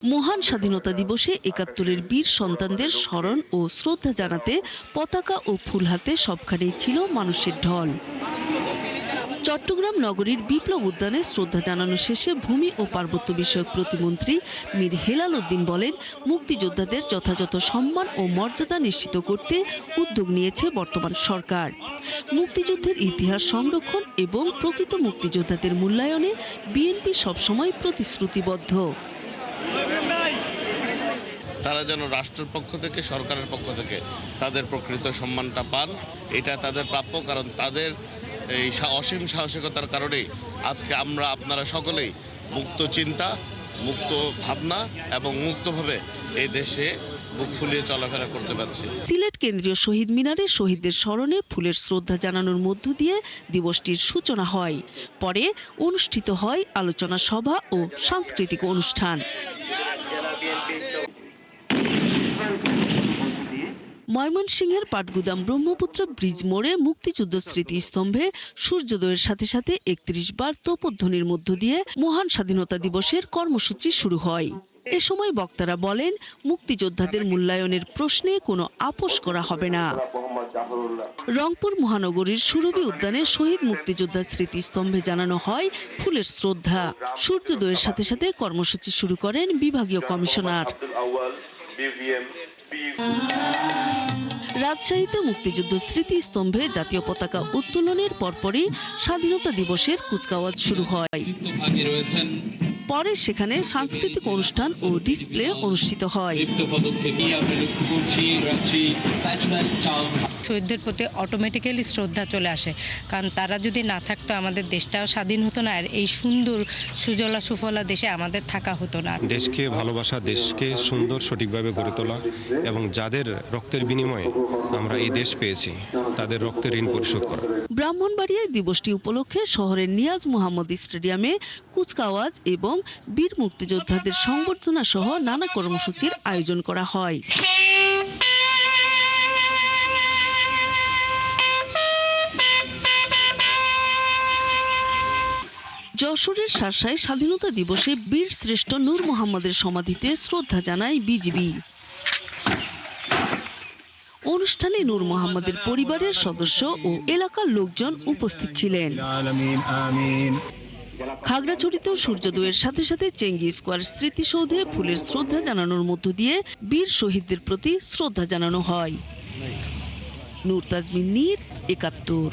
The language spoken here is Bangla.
মহান স্বাধীনতা দিবসে ৭১-এর বীর সন্তানদের স্মরণ ও শ্রদ্ধা জানাতে পতাকা ও ফুল হাতে সবখানেই ছিল মানুষের ঢল। চট্টগ্রাম নগরীর বিপ্লব উদ্যানে শ্রদ্ধা জানানো শেষে ভূমি ও পার্বত্য বিষয়ক প্রতিমন্ত্রী মীর হেলাল উদ্দিন বলেন, মুক্তিযোদ্ধাদের যথাযথ সম্মান ও মর্যাদা নিশ্চিত করতে উদ্যোগ নিয়েছে বর্তমান সরকার। মুক্তিযুদ্ধের ইতিহাস সংরক্ষণ এবং প্রকৃত মুক্তিযোদ্ধাদের মূল্যায়নে বিএনপি সবসময় প্রতিশ্রুতিবদ্ধ। তারা যেন রাষ্ট্রের পক্ষ থেকে, সরকারের পক্ষ থেকে তাদের প্রকৃত সম্মানটা পান, এটা তাদের প্রাপ্য। কারণ তাদের এই অসীম সাহসিকতার কারণেই আজকে আপনারা সকলেই মুক্ত চিন্তা, মুক্ত ভাবনা এবং মুক্তভাবে এই দেশে বুক ফুলিয়ে চলাফেরা করতে পারছি। সিলেট কেন্দ্রীয় শহীদ মিনারে শহীদদের স্মরণে ফুলের শ্রদ্ধা জানানোর মধ্য দিয়ে দিবসটির সূচনা হয়। পরে অনুষ্ঠিত হয় আলোচনা সভা ও সাংস্কৃতিক অনুষ্ঠান। ময়মনসিংহের পাটগুদাম ব্রহ্মপুত্র ব্রিজ মোড়ে মুক্তিযুদ্ধ স্মৃতিস্তম্ভে সূর্যোদয়ের সাথে সাথে ৩১ বার তোপধ্বনির মধ্য দিয়ে মহান স্বাধীনতা দিবসের কর্মসূচি শুরু হয়। এ সময় বক্তারা বলেন, মুক্তিযোদ্ধাদের মূল্যায়নের প্রশ্নে কোনো আপোষ করা হবে না। রংপুর মহানগরীর সুরভি উদ্যানে শহীদ মুক্তিযোদ্ধা স্মৃতিস্তম্ভে জানানো হয় ফুলের শ্রদ্ধা। সূর্যোদয়ের সাথে সাথে কর্মসূচি শুরু করেন বিভাগীয় কমিশনার। রাজশাহীতে মুক্তিযুদ্ধ স্মৃতিস্তম্ভে জাতীয় পতাকা উত্তোলনের পরপরই স্বাধীনতা দিবসের কুচকাওয়াজ শুরু হয়। পরে সেখানে সাংস্কৃতিক অনুষ্ঠান ও ডিসপ্লে অনুষ্ঠিত হয়। শহীদদের প্রতি অটোমেটিক্যালি শ্রদ্ধা চলে আসে, কারণ তারা যদি না থাকতো আমাদের দেশটাও স্বাধীন হতো না, আর এই সুন্দর সুজলা সুফলা দেশে আমাদের থাকা হতো না। দেশকে ভালোবাসা, দেশকে সুন্দর সঠিকভাবে গড়ে তোলা এবং যাদের রক্তের বিনিময়ে আমরা এই দেশ পেয়েছি তাদের রক্তের ঋণ পরিশোধ করা। ব্রাহ্মণবাড়িয়ায় দিবসটি উপলক্ষে শহরের নিয়াজ মোহাম্মদ স্টেডিয়ামে কুচকাওয়াজ এবং বীর মুক্তিযোদ্ধাদের সংবর্ধনা সহ নানা কর্মসূচির আয়োজন করা হয়। যশোরের শাসায় স্বাধীনতা দিবসে বীর শ্রেষ্ঠ নূর মোহাম্মদের সমাধিতে শ্রদ্ধা জানায় বিজিবি। অনুষ্ঠানে নূর মোহাম্মদের পরিবারের সদস্য ও এলাকার লোকজন উপস্থিত ছিলেন। খাগড়াছড়িতেও সূর্যোদয়ের সাথে সাথে চেঙ্গি স্কোয়ার স্মৃতিসৌধে ফুলের শ্রদ্ধা জানানোর মধ্য দিয়ে বীর শহীদদের প্রতি শ্রদ্ধা জানানো হয়। নূর তাজমিন নীর, ৭১।